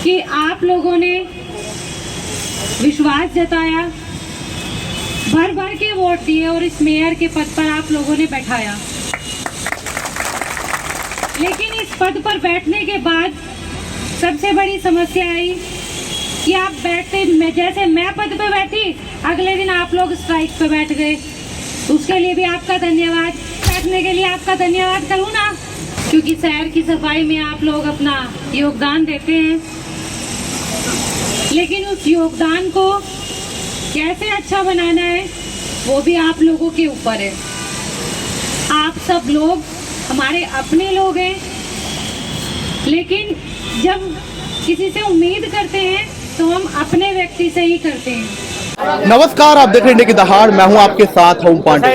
कि आप लोगों ने विश्वास जताया, भर भर के वोट दिए और इस मेयर के पद पर आप लोगों ने बैठाया। लेकिन इस पद पर बैठने के बाद सबसे बड़ी समस्या आई कि आप बैठते, जैसे मैं पद पे बैठी, अगले दिन आप लोग स्ट्राइक पे बैठ गए। उसके लिए भी आपका धन्यवाद, बैठने के लिए आपका धन्यवाद करूँ ना, क्योंकि शहर की सफाई में आप लोग अपना योगदान देते हैं। लेकिन उस योगदान को कैसे अच्छा बनाना है वो भी आप लोगों के ऊपर है। आप सब लोग हमारे अपने लोग हैं, लेकिन जब किसी से उम्मीद करते हैं तो हम अपने व्यक्ति से ही करते हैं। नमस्कार, आप देख रहे हैं इंडिया की दहाड़। मैं हूं आपके साथ ओम पांडे।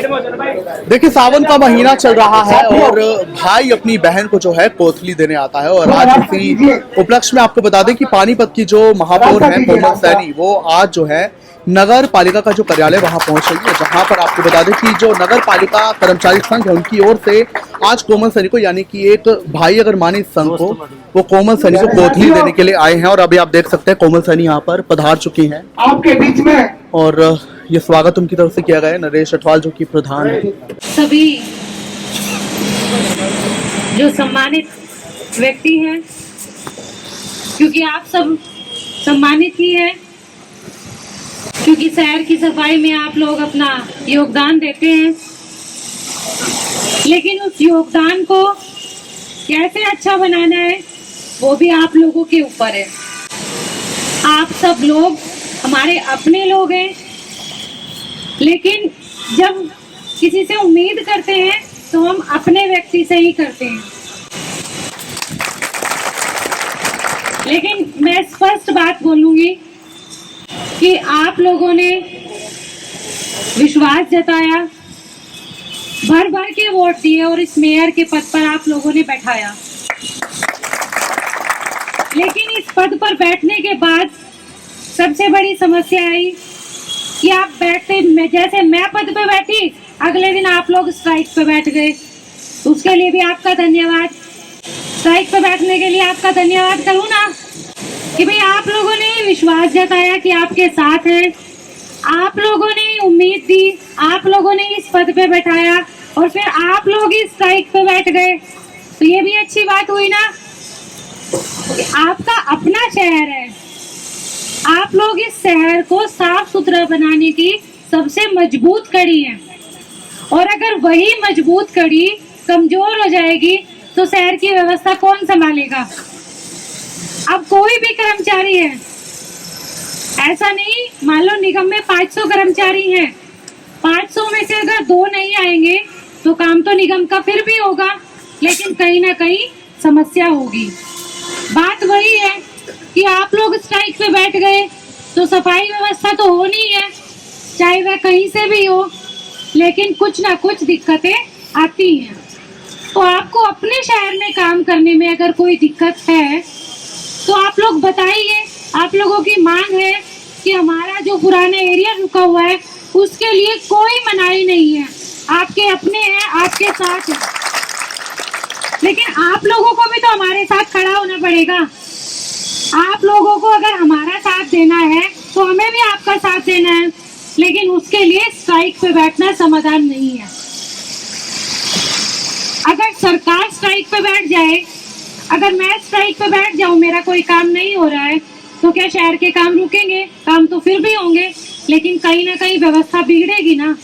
देखिए, सावन का महीना चल रहा है और भाई अपनी बहन को जो है कोसली देने आता है। और आज इसी उपलक्ष्य में आपको बता दें कि पानीपत की जो महापौर है कोमल सैनी, वो आज जो है नगर पालिका का जो कार्यालय वहां पहुंच रही है, जहां पर आपको बता दें कि जो नगर पालिका कर्मचारी संघ है उनकी ओर से आज कोमल सैनी को, यानी कि एक भाई अगर माने इस संघ को, वो कोमल सैनी को कोसली देने के लिए आए हैं। और अभी आप देख सकते हैं कोमल सैनी यहाँ पर पधार चुकी हैं आपके बीच में, और ये स्वागत उनकी तरफ से किया गया है। नरेश अठवाल जो कि प्रधान है। सभी जो सम्मानित व्यक्ति हैं, क्योंकि आप सब सम्मानित ही हैं, क्योंकि शहर की सफाई में आप लोग अपना योगदान देते हैं। लेकिन उस योगदान को कैसे अच्छा बनाना है वो भी आप लोगों के ऊपर है। आप सब लोग हमारे अपने लोग हैं, लेकिन जब किसी से उम्मीद करते हैं तो हम अपने व्यक्ति से ही करते हैं। लेकिन मैं स्पष्ट बात बोलूंगी कि आप लोगों ने विश्वास जताया, भर भर के वोट दिए और इस मेयर के पद पर आप लोगों ने बैठाया। लेकिन इस पद पर बैठने के बाद सबसे बड़ी समस्या आई कि आप बैठते, जैसे मैं पद पे बैठी, अगले दिन आप लोग स्ट्राइक पे बैठ गए। उसके लिए भी आपका धन्यवाद, स्ट्राइक पे बैठने के लिए आपका धन्यवाद करूँ ना, कि भाई आप लोगों ने विश्वास जताया कि आपके साथ हैं, आप लोगों ने उम्मीद दी, आप लोगों ने इस पद पे बैठाया और फिर आप लोग इस स्ट्राइक पे बैठ गए। तो ये भी अच्छी बात हुई ना कि आपका अपना शहर है, आप लोग इस शहर को साफ सुथरा बनाने की सबसे मजबूत कड़ी है। और अगर वही मजबूत कड़ी कमजोर हो जाएगी तो शहर की व्यवस्था कौन संभालेगा? अब कोई भी कर्मचारी है, ऐसा नहीं, मान लो निगम में 500 कर्मचारी हैं, 500 में से अगर 2 नहीं आएंगे तो काम तो निगम का फिर भी होगा, लेकिन कहीं ना कहीं समस्या होगी। बात वही है कि आप लोग स्ट्राइक पे बैठ गए तो सफाई व्यवस्था तो होनी है, चाहे वह कहीं से भी हो, लेकिन कुछ ना कुछ दिक्कतें आती हैं। तो आपको अपने शहर में काम करने में अगर कोई दिक्कत है तो आप लोग बताइए। आप लोगों की मांग है कि हमारा जो पुराना एरिया रुका हुआ है उसके लिए कोई मनाही नहीं है, आपके अपने हैं, आपके साथ है। लेकिन आप लोगों को भी तो हमारे साथ खड़ा होना पड़ेगा। आप लोगों को अगर हमारा साथ देना है तो हमें भी आपका साथ देना है, लेकिन उसके लिए स्ट्राइक पे बैठना समाधान नहीं है। अगर सरकार स्ट्राइक पे बैठ जाए, अगर मैं स्ट्राइक पे बैठ जाऊं, मेरा कोई काम नहीं हो रहा है, तो क्या शहर के काम रुकेंगे? काम तो फिर भी होंगे, लेकिन कहीं ना कहीं व्यवस्था बिगड़ेगी ना।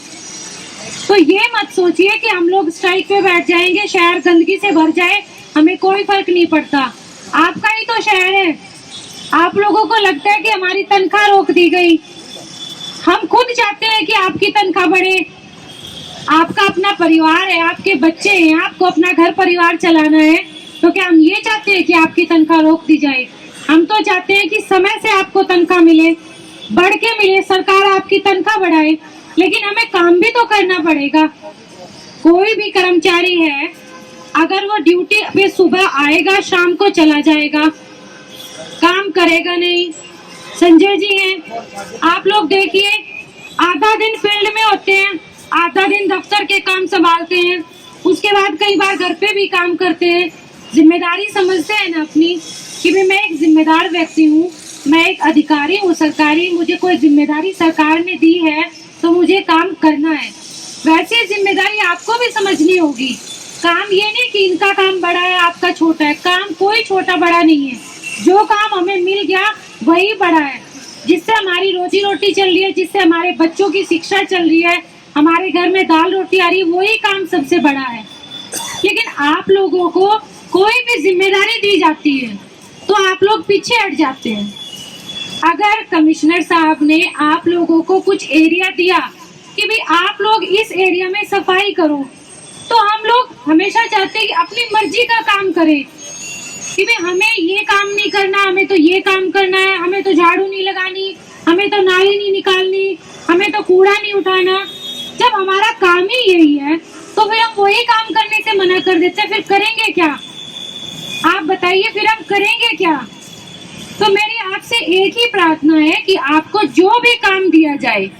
तो ये मत सोचिए कि हम लोग स्ट्राइक पे बैठ जाएंगे, शहर गंदगी से भर जाए, हमें कोई फर्क नहीं पड़ता। आपका ही तो शहर है। आप लोगों को लगता है कि हमारी तनख्वाह रोक दी गई। हम खुद चाहते हैं कि आपकी तनख्वाह बढ़े। आपका अपना परिवार है, आपके बच्चे हैं, आपको अपना घर परिवार चलाना है, तो क्या हम ये चाहते हैं कि आपकी तनख्वाह रोक दी जाए? हम तो चाहते हैं कि समय से आपको तनख्वाह मिले, बढ़ के मिले, सरकार आपकी तनख्वाह बढ़ाए, लेकिन हमें काम भी तो करना पड़ेगा। कोई भी कर्मचारी है, अगर वो ड्यूटी पे सुबह आएगा, शाम को चला जाएगा, काम करेगा नहीं। संजय जी हैं, आप लोग देखिए, आधा दिन फील्ड में होते हैं, आधा दिन दफ्तर के काम संभालते हैं, उसके बाद कई बार घर पे भी काम करते हैं। जिम्मेदारी समझते हैं ना अपनी, कि भी मैं एक जिम्मेदार व्यक्ति हूँ, मैं एक अधिकारी हूँ सरकारी, मुझे कोई जिम्मेदारी सरकार ने दी है तो मुझे काम करना है। वैसे जिम्मेदारी आपको भी समझनी होगी। काम ये नहीं कि इनका काम बड़ा है आपका छोटा है, काम कोई छोटा बड़ा नहीं है। जो काम हमें मिल गया वही बड़ा है, जिससे हमारी रोजी रोटी चल रही है, जिससे हमारे बच्चों की शिक्षा चल रही है, हमारे घर में दाल रोटी आ रही है, वही काम सबसे बड़ा है। लेकिन आप लोगों को कोई भी जिम्मेदारी दी जाती है तो आप लोग पीछे हट जाते हैं। अगर कमिश्नर साहब ने आप लोगों को कुछ एरिया दिया कि भाई आप लोग इस एरिया में सफाई करो, तो हम लोग हमेशा चाहते हैं कि अपनी मर्जी का काम करें कि भाई हमें ये काम नहीं करना, हमें तो ये काम करना है, हमें तो झाड़ू नहीं लगानी, हमें तो नाली नहीं निकालनी, हमें तो कूड़ा नहीं उठाना। जब हमारा काम ही यही है तो फिर हम वही काम करने से मना कर देते हैं, फिर करेंगे क्या? आप बताइए, फिर हम करेंगे क्या? तो मेरी आपसे एक ही प्रार्थना है कि आपको जो भी काम दिया जाए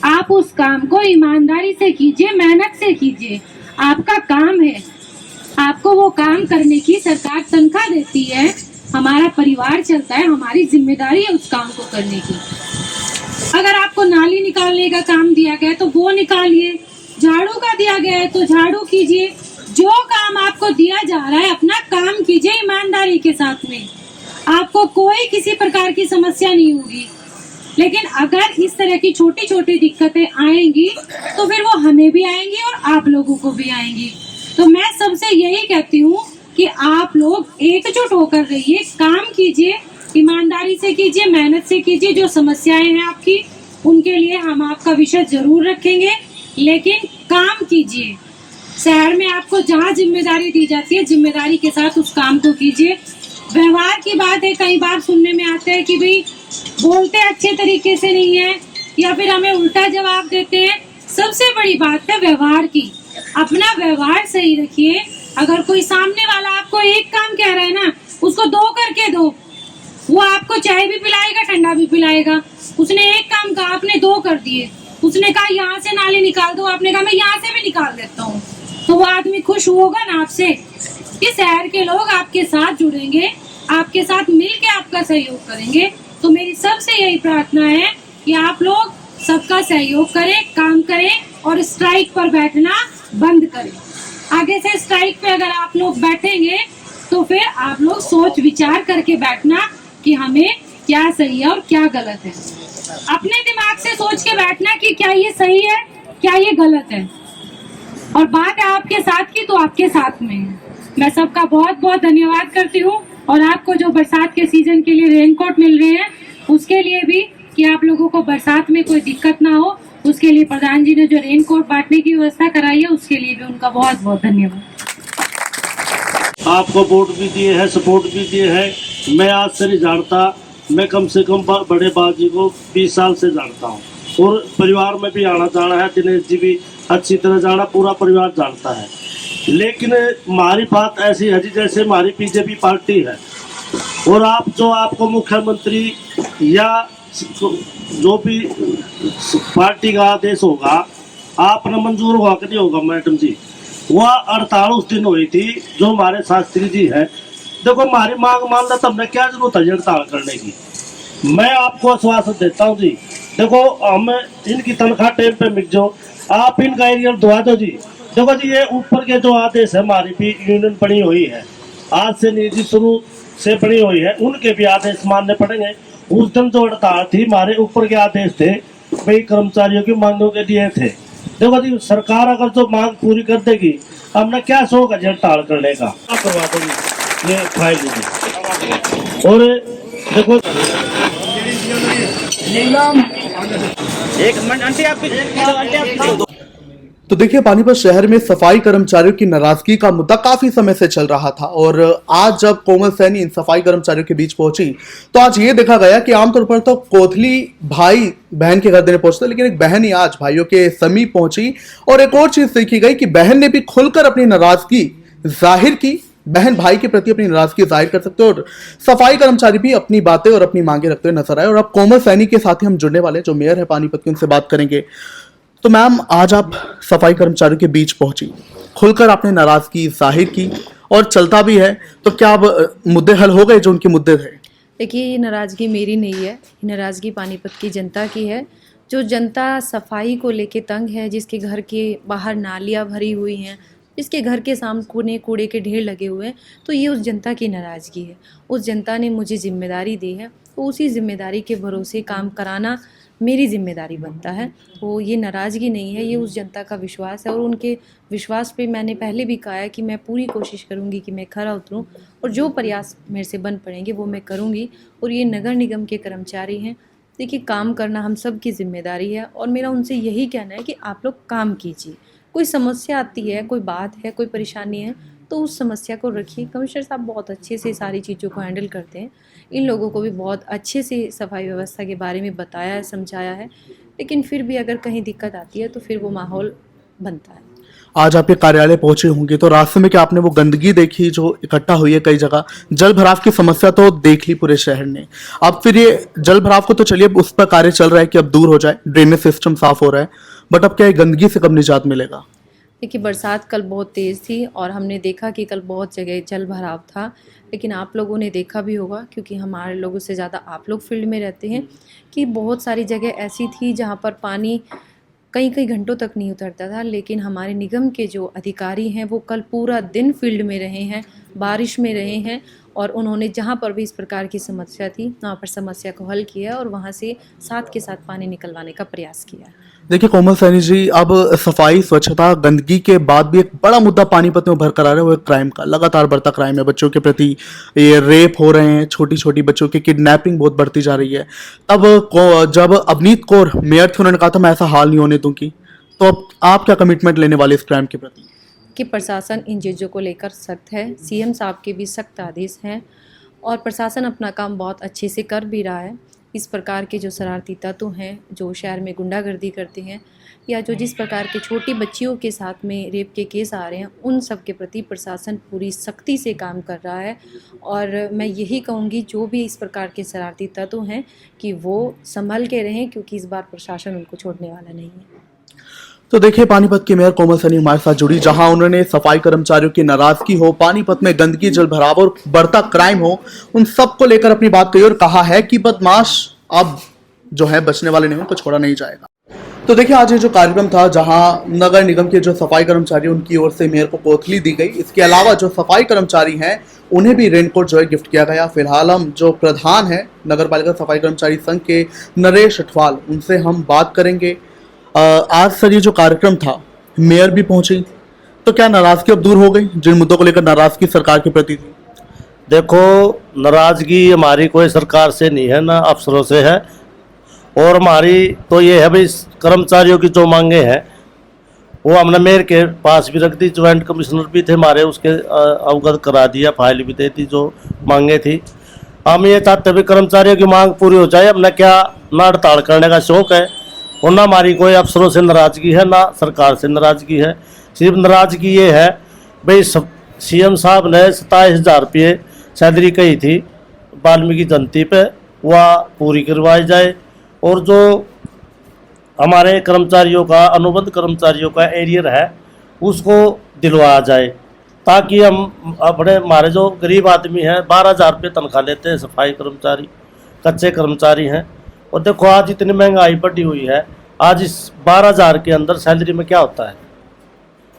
आप उस काम को ईमानदारी से कीजिए, मेहनत से कीजिए। आपका काम है, आपको वो काम करने की सरकार तनख्वाह देती है, हमारा परिवार चलता है, हमारी जिम्मेदारी है उस काम को करने की। अगर आपको नाली निकालने का काम दिया गया है तो वो निकालिए, झाड़ू का दिया गया है तो झाड़ू कीजिए। जो काम आपको दिया जा रहा है अपना काम कीजिए ईमानदारी के साथ में, आपको कोई किसी प्रकार की समस्या नहीं होगी। लेकिन अगर इस तरह की छोटी छोटी दिक्कतें आएंगी तो फिर वो हमें भी आएंगी और आप लोगों को भी आएंगी। तो मैं सबसे यही कहती हूँ कि आप लोग एकजुट होकर रहिए, काम कीजिए, ईमानदारी से कीजिए, मेहनत से कीजिए। जो समस्याएं हैं आपकी उनके लिए हम आपका विषय जरूर रखेंगे, लेकिन काम कीजिए। शहर में आपको जहाँ जिम्मेदारी दी जाती है जिम्मेदारी के साथ उस काम को कीजिए। व्यवहार की बात है, कई बार सुनने में आता है कि भाई बोलते अच्छे तरीके से नहीं है या फिर हमें उल्टा जवाब देते हैं। सबसे बड़ी बात है व्यवहार की, अपना व्यवहार सही रखिए। अगर कोई सामने वाला आपको एक काम कह रहा है ना, उसको दो करके दो, वो आपको चाय भी पिलाएगा, ठंडा भी पिलाएगा। उसने एक काम कहा, आपने दो कर दिए। उसने कहा यहाँ से नाली निकाल दो, आपने कहा मैं यहाँ से भी निकाल देता हूँ, तो वो आदमी खुश होगा ना आपसे। कि शहर के लोग आपके साथ जुड़ेंगे, आपके साथ मिल के आपका सहयोग करेंगे। तो मेरी सबसे यही प्रार्थना है कि आप लोग सबका सहयोग करें, काम करें और स्ट्राइक पर बैठना बंद करें। आगे से स्ट्राइक पे अगर आप लोग बैठेंगे तो फिर आप लोग सोच विचार करके बैठना कि हमें क्या सही है और क्या गलत है। अपने दिमाग से सोच के बैठना कि क्या ये सही है, क्या ये गलत है। और बात है आपके साथ की तो आपके साथ में है। मैं सबका बहुत बहुत धन्यवाद करती हूँ। और आपको जो बरसात के सीजन के लिए रेनकोट मिल रहे हैं उसके लिए भी, कि आप लोगों को बरसात में कोई दिक्कत ना हो, उसके लिए प्रधान जी ने जो रेनकोट बांटने की व्यवस्था कराई है उसके लिए भी उनका बहुत बहुत धन्यवाद। आपको वोट भी दिए है, सपोर्ट भी दिए है। मैं आज से नहीं जानता, मैं कम से कम बड़े बाजी को 20 साल से जानता हूँ और परिवार में भी आना जाना है। दिनेश जी भी अच्छी तरह जाना, पूरा परिवार जानता है। लेकिन हमारी बात ऐसी है जी जैसे हमारी बीजेपी पार्टी है और आप जो आपको मुख्यमंत्री या जो भी पार्टी का आदेश होगा आपने मंजूर होगा कि नहीं होगा मैडम जी। वह 48 दिन हुई थी जो हमारे शास्त्री जी है। देखो हमारी मांग मान लो, तब क्या जरूरत है हड़ताल करने की। मैं आपको आश्वासन देता हूँ जी, देखो हम इनकी तनख्वाह टाइम पे मिल जाओ, आप इनका एरियर दुआ दो जी। देखो जी ये ऊपर के जो आदेश है, हमारी भी यूनियन बनी हुई है, आज से नहीं जी शुरू से बनी हुई है, उनके भी आदेश मानने पड़ेंगे। उस दिन जो हड़ताल थी हमारे ऊपर के आदेश थे, वही कर्मचारियों की मांगों के लिए थे। देखो जी सरकार अगर जो मांग पूरी कर देगी, हमने क्या शौक है हड़ताल करने का, करवा देंगे। ये फाइल लीजिए और देखो एक मिनट आंटी आपकी तो देखिए पानीपत शहर में सफाई कर्मचारियों की नाराजगी का मुद्दा काफी समय से चल रहा था और आज जब कोमल सैनी इन सफाई कर्मचारियों के बीच पहुंची तो आज ये देखा गया कि आमतौर पर तो कोथली भाई बहन के घर देने पहुंचते, लेकिन एक बहन ही आज भाइयों के समीप पहुंची और एक और चीज देखी गई कि बहन ने भी खुलकर अपनी नाराजगी जाहिर की। बहन भाई के प्रति अपनी नाराजगी जाहिर कर सकते और सफाई कर्मचारी भी अपनी बातें और अपनी मांगे रखते हुए नजर आए। और अब कोमल सैनी के साथ ही हम जुड़ने वाले जो मेयर है पानीपत की, उनसे बात करेंगे। तो मैम, आज आप सफाई कर्मचारियों के बीच पहुंची, खुलकर आपने नाराजगी जाहिर की और चलता भी है, तो क्या अब मुद्दे हल हो गए जो उनके मुद्दे थे? देखिए, ये नाराज़गी मेरी नहीं है, ये नाराज़गी पानीपत की जनता की है। जो जनता सफाई को लेके तंग है, जिसके घर के बाहर नालियाँ भरी हुई हैं, जिसके घर के सामने कूड़े के ढेर लगे हुए हैं, तो ये उस जनता की नाराज़गी है। उस जनता ने मुझे ज़िम्मेदारी दी है, तो उसी ज़िम्मेदारी के भरोसे काम कराना मेरी ज़िम्मेदारी बनता है। तो ये नाराज़गी नहीं है, ये उस जनता का विश्वास है और उनके विश्वास पे मैंने पहले भी कहा है कि मैं पूरी कोशिश करूँगी कि मैं खरा उतरूँ और जो प्रयास मेरे से बन पड़ेंगे वो मैं करूँगी। और ये नगर निगम के कर्मचारी हैं, देखिए काम करना हम सब की ज़िम्मेदारी है और मेरा उनसे यही कहना है कि आप लोग काम कीजिए। कोई समस्या आती है, कोई बात है, कोई परेशानी है, तो उस समस्या को रखिए। कमिश्नर साहब बहुत अच्छे से सारी चीज़ों को हैंडल करते हैं। इन लोगों को भी बहुत अच्छे से सफाई व्यवस्था के बारे में बताया है, समझाया है, लेकिन फिर भी अगर कहीं दिक्कत आती है तो फिर वो माहौल बनता है। आज आपके कार्यालय पहुंचे होंगे, तो रास्ते में क्या आपने वो गंदगी देखी जो इकट्ठा हुई है कई जगह? जल भराव की समस्या तो देख ली पूरे शहर ने। अब फिर ये जल भराव को तो चलिए उस पर कार्य चल रहा है कि अब दूर हो जाए, ड्रेनेज सिस्टम साफ हो रहा है, बट अब क्या ये गंदगी से कब निजात मिलेगा? देखिए, बरसात कल बहुत तेज़ थी और हमने देखा कि कल बहुत जगह जल भराव था, लेकिन आप लोगों ने देखा भी होगा क्योंकि हमारे लोगों से ज़्यादा आप लोग फील्ड में रहते हैं कि बहुत सारी जगह ऐसी थी जहाँ पर पानी कई कई घंटों तक नहीं उतरता था। लेकिन हमारे निगम के जो अधिकारी हैं वो कल पूरा दिन फील्ड में रहे हैं, बारिश में रहे हैं और उन्होंने जहाँ पर भी इस प्रकार की समस्या थी वहाँ पर समस्या को हल किया और वहाँ से साथ के साथ पानी निकलवाने का प्रयास किया। देखिए कोमल सैनी जी, अब सफाई स्वच्छता गंदगी के बाद भी एक बड़ा मुद्दा पानीपत में उभर कर आ रहा है, वो क्राइम का। लगातार बढ़ता क्राइम है, बच्चों के प्रति ये रेप हो रहे हैं, छोटी छोटी बच्चों की किडनैपिंग बहुत बढ़ती जा रही है। अब जब अवनीत कौर मेयर थे, उन्होंने कहा था मैं ऐसा हाल नहीं होने दूंगी, तो अब आप क्या कमिटमेंट लेने वाले इस क्राइम के प्रति? कि प्रशासन इन चीज़ों को लेकर सख्त है, सीएम साहब के भी सख्त आदेश हैं और प्रशासन अपना काम बहुत अच्छे से कर भी रहा है। इस प्रकार के जो शरारती तत्व हैं, जो शहर में गुंडागर्दी करते हैं या जो जिस प्रकार के छोटी बच्चियों के साथ में रेप के केस आ रहे हैं, उन सब के प्रति प्रशासन पूरी सख्ती से काम कर रहा है। और मैं यही कहूँगी जो भी इस प्रकार के शरारती तत्व हैं कि वो संभल के रहें, क्योंकि इस बार प्रशासन उनको छोड़ने वाला नहीं है। तो देखिए पानीपत की मेयर कोमल सैनी हमारे साथ जुड़ी, जहां उन्होंने सफाई कर्मचारियों की नाराजगी हो, पानीपत में गंदगी, जल भराव और बढ़ता क्राइम हो, उन सब को लेकर अपनी बात कही और कहा है कि बदमाश अब जो है बचने वाले नहीं, उनको छोड़ा नहीं जाएगा। तो देखिए आज ये जो कार्यक्रम था, जहां नगर निगम के जो सफाई कर्मचारी उनकी ओर से मेयर को कोतली दी गई, इसके अलावा जो सफाई कर्मचारी हैं उन्हें भी रेनकोट जो है गिफ्ट किया गया। फिलहाल हम जो प्रधान है नगर पालिका सफाई कर्मचारी संघ के नरेश अठवाल, उनसे हम बात करेंगे। आज सर ये जो कार्यक्रम था, मेयर भी पहुंची, तो क्या नाराजगी अब दूर हो गई जिन मुद्दों को लेकर नाराजगी सरकार के प्रति थी? देखो, नाराजगी हमारी कोई सरकार से नहीं है, ना अफसरों से है। और हमारी तो ये है भाई, कर्मचारियों की जो मांगे हैं वो हमने मेयर के पास भी रख दी, ज्वाइंट कमिश्नर भी थे हमारे, उसके अवगत करा दिया, फाइल भी दे दी जो मांगे थी। हम ये चाहते भी कर्मचारियों की मांग पूरी हो जाए। हमने क्या ना हड़ताल करने का शौक है और ना हमारी कोई अफसरों से नाराजगी है, ना सरकार से नाराजगी है। सिर्फ नाराजगी ये है भाई, सीएम साहब ने 27,000 रुपये सैलरी कही थी वाल्मीकि जयंती पे, वह पूरी करवाई जाए और जो हमारे कर्मचारियों का, अनुबंध कर्मचारियों का एरियर है उसको दिलवाया जाए, ताकि हम अपने, हमारे जो गरीब आदमी हैं 12,000 रुपये तनख्वाह लेते हैं सफाई कर्मचारी, कच्चे कर्मचारी हैं। और देखो आज इतनी महंगाई बढ़ी हुई है, आज इस 12,000 के अंदर सैलरी में क्या होता है।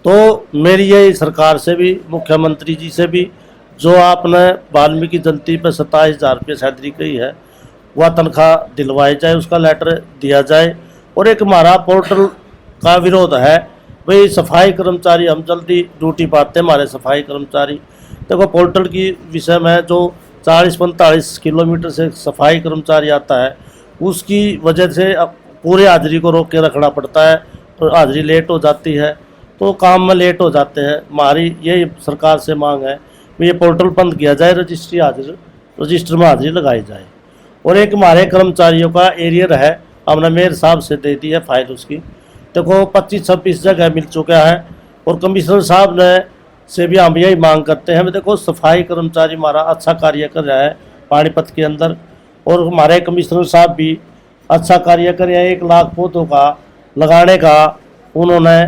तो मेरी यही सरकार से भी, मुख्यमंत्री जी से भी, जो आपने वाल्मीकि जयंती पर 27,000 रुपये सैलरी कही है वह तनख्वाह दिलवाई जाए, उसका लेटर दिया जाए। और एक हमारा पोर्टल का विरोध है भाई, सफाई कर्मचारी हम जल्दी ड्यूटी पाते हैं हमारे सफाई कर्मचारी। देखो पोर्टल की विषय में जो 40-45 किलोमीटर से सफाई कर्मचारी आता है, उसकी वजह से अब पूरे हाजिरी को रोक के रखना पड़ता है, तो हाजिरी लेट हो जाती है, तो काम में लेट हो जाते हैं। हमारी यही सरकार से मांग है कि ये पोर्टल बंद किया जाए, रजिस्टर में हाजिरी लगाई जाए। और एक हमारे कर्मचारियों का एरियर है, हमने मेयर साहब से दे दी है फाइल उसकी। देखो 25-26 जगह मिल चुका है और कमिश्नर साहब ने से भी हम यही मांग करते हैं। देखो सफाई कर्मचारी हमारा अच्छा कार्य कर रहा है पानीपत के अंदर, और हमारे कमिश्नर साहब भी अच्छा कार्य कर रहे हैं। 1 लाख पौधों का लगाने का उन्होंने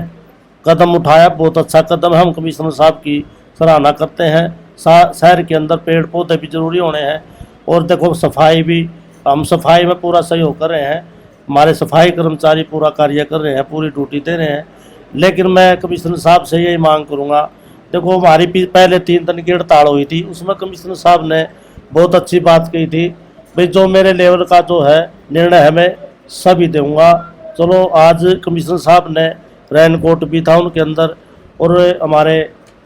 कदम उठाया, बहुत अच्छा कदम है। हम कमिश्नर साहब की सराहना करते हैं। शहर के अंदर पेड़ पौधे भी जरूरी होने हैं, और देखो सफाई भी, हम सफाई में पूरा सहयोग कर रहे हैं, हमारे सफाई कर्मचारी पूरा कार्य कर रहे हैं, पूरी ड्यूटी दे रहे हैं। लेकिन मैं कमिश्नर साहब से यही मांग करूंगा, देखो हमारी पहले 3 दिन की हड़ताल हुई थी, उसमें कमिश्नर साहब ने बहुत अच्छी बात कही थी, भाई जो मेरे लेवल का जो है निर्णय है मैं सभी दूंगा। चलो आज कमिश्नर साहब ने रेन कोट भी था उनके अंदर, और हमारे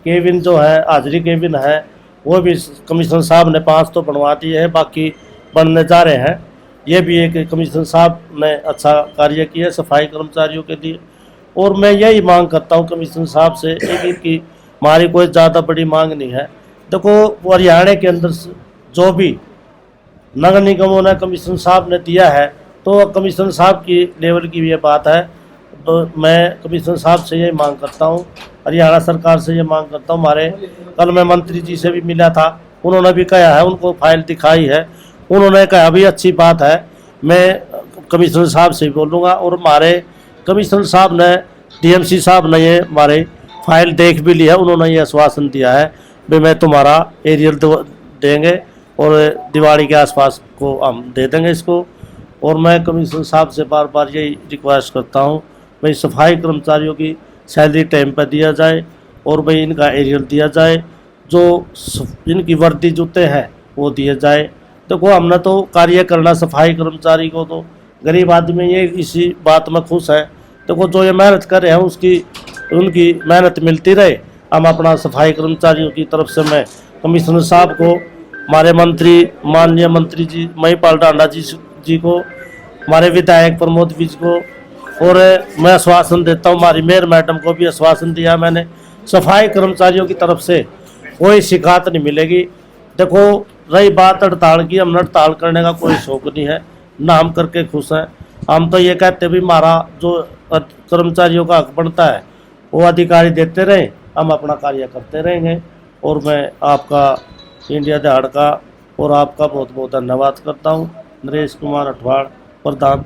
केबिन जो है हाजिरी केबिन है वो भी कमिश्नर साहब ने 5 तो बनवा दिए हैं, बाकी बनने जा रहे हैं। ये भी एक कमिश्नर साहब ने अच्छा कार्य किया है सफाई कर्मचारियों के लिए। और मैं यही मांग करता हूँ कमिश्नर साहब से कि हमारी कोई ज़्यादा बड़ी मांग नहीं है। देखो हरियाणा के अंदर जो भी नगर निगमों ने कमिश्नर साहब ने दिया है, तो कमिश्नर साहब की लेवल की ये बात है। तो मैं कमिश्नर साहब से ये मांग करता हूँ, हरियाणा सरकार से ये मांग करता हूँ। हमारे कल मैं मंत्री जी से भी मिला था, उन्होंने भी कहा है, उनको फाइल दिखाई है, उन्होंने कहा भी अच्छी बात है। मैं कमिश्नर साहब से बोलूँगा, और हमारे कमिश्नर साहब ने, डीएमसी साहब ने ये हमारे फाइल देख भी लिया, उन्होंने ये आश्वासन दिया है भाई मैं तुम्हारा एरियल देंगे और दिवाली के आसपास को हम दे देंगे इसको। और मैं कमिश्नर साहब से बार बार यही रिक्वेस्ट करता हूँ भाई सफाई कर्मचारियों की सैलरी टाइम पर दिया जाए, और भाई इनका एरियल दिया जाए, जो इनकी वर्दी जूते हैं वो दिए जाए। देखो हमने तो कार्य करना सफाई कर्मचारी को, तो गरीब आदमी ये इसी बात में खुश है। देखो जो ये मेहनत कर रहे हैं उनकी मेहनत मिलती रहे। हम अपना सफाई कर्मचारियों की तरफ से मैं कमिश्नर साहब को, हमारे मंत्री माननीय मंत्री जी महिपाल डांडा जी को, हमारे विधायक प्रमोद विज को, और मैं आश्वासन देता हूँ, हमारी मेयर मैडम को भी आश्वासन दिया मैंने, सफाई कर्मचारियों की तरफ से कोई शिकायत नहीं मिलेगी। देखो रही बात हड़ताल की, हम हड़ताल करने का कोई शौक नहीं है, ना हम करके खुश हैं। हम तो ये कहते हैं भी हमारा जो कर्मचारियों का हक बनता है वो अधिकारी देते रहे, हम अपना कार्य करते रहेंगे। और मैं आपका इंडिया दहाड़ का और आपका बहुत बहुत धन्यवाद करता हूँ। नरेश कुमार अठवाड़ प्रधान,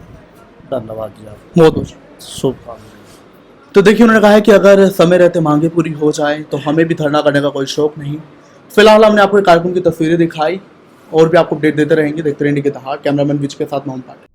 धन्यवाद जी, आप बहुत बहुत शुभकामनाएं। तो देखिए उन्होंने कहा है कि अगर समय रहते मांगे पूरी हो जाए तो हमें भी धरना करने का कोई शौक नहीं। फिलहाल हमने आपको कार्यक्रम की तस्वीरें दिखाई, और भी आपको अपडेट देते रहेंगे। देखते रहेंगे इंडिया की दहाड़। कैमरामैन विज के साथ मोहन पाटिल।